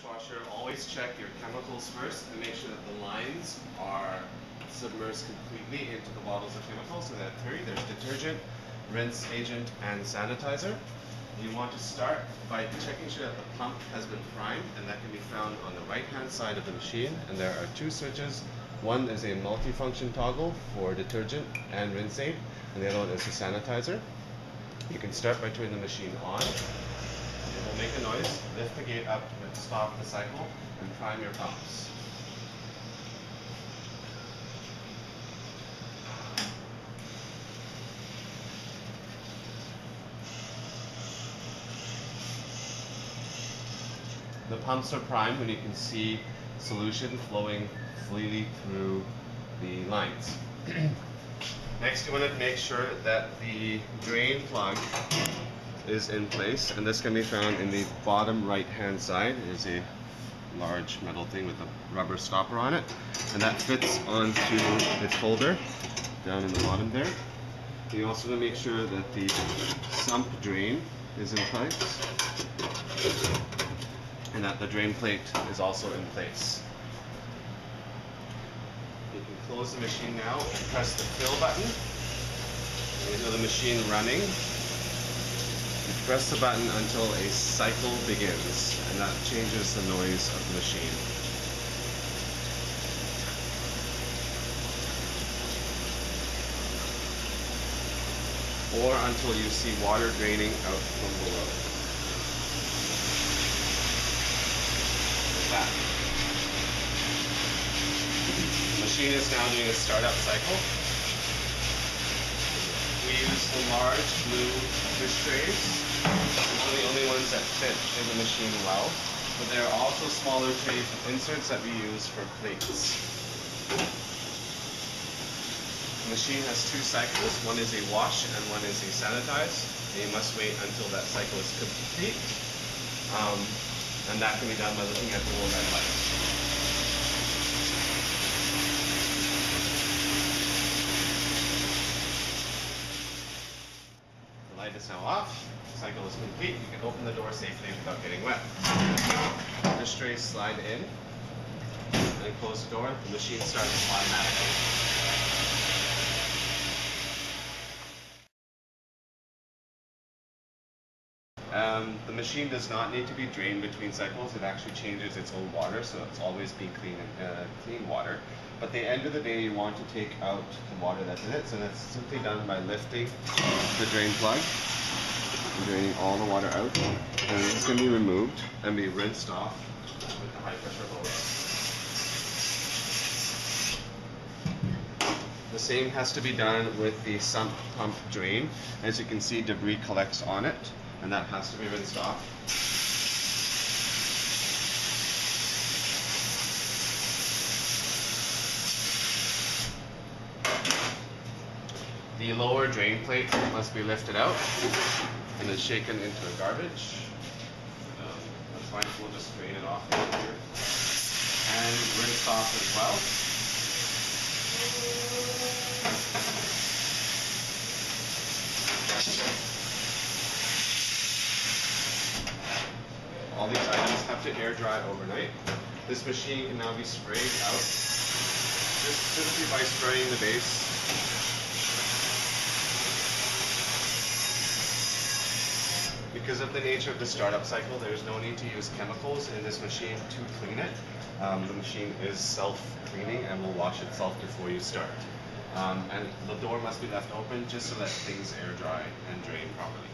dishwasher, always check your chemicals first and make sure that the lines are submersed completely into the bottles of chemicals. So that there's detergent, rinse agent, and sanitizer. You want to start by checking sure that the pump has been primed, and that can be found on the right hand side of the machine. And there are two switches. One is a multifunction toggle for detergent and rinse aid, and the other one is the sanitizer. You can start by turning the machine on. It will make a noise. Lift the gate up to stop the cycle and prime your pumps. The pumps are primed when you can see solution flowing freely through the lines. Next, you want to make sure that the drain plug is in place, and this can be found in the bottom right hand side. It is a large metal thing with a rubber stopper on it, and that fits onto its holder down in the bottom there. You also want to make sure that the sump drain is in place and that the drain plate is also in place. You can close the machine now and press the fill button. You know the machine running. You press the button until a cycle begins, and that changes the noise of the machine. Or until you see water draining out from below. Like that. The machine is now doing a startup cycle. We use the large blue dish trays. These are the only ones that fit in the machine well. But there are also smaller trays with inserts that we use for plates. The machine has two cycles. One is a wash and one is a sanitize. And you must wait until that cycle is complete. And that can be done by looking at the little red light. The light is now off. The cycle is complete. You can open the door safely without getting wet. The trays slide in and close the door. The machine starts automatically. The machine does not need to be drained between cycles. It actually changes its own water, so it's always being clean water. But at the end of the day, you want to take out the water that's in it, so that's simply done by lifting the drain plug and draining all the water out. And it's going to be removed and be rinsed off with the high pressure hose. The same has to be done with the sump pump drain. As you can see, debris collects on it, and that has to be rinsed off. The lower drain plate must be lifted out and then shaken into the garbage. That's fine, we'll just drain it off here. And rinse off as well. All these items have to air dry overnight. This machine can now be sprayed out just simply by spraying the base. Because of the nature of the startup cycle, there's no need to use chemicals in this machine to clean it. The machine is self-cleaning and will wash itself before you start. And the door must be left open just so that things air dry and drain properly.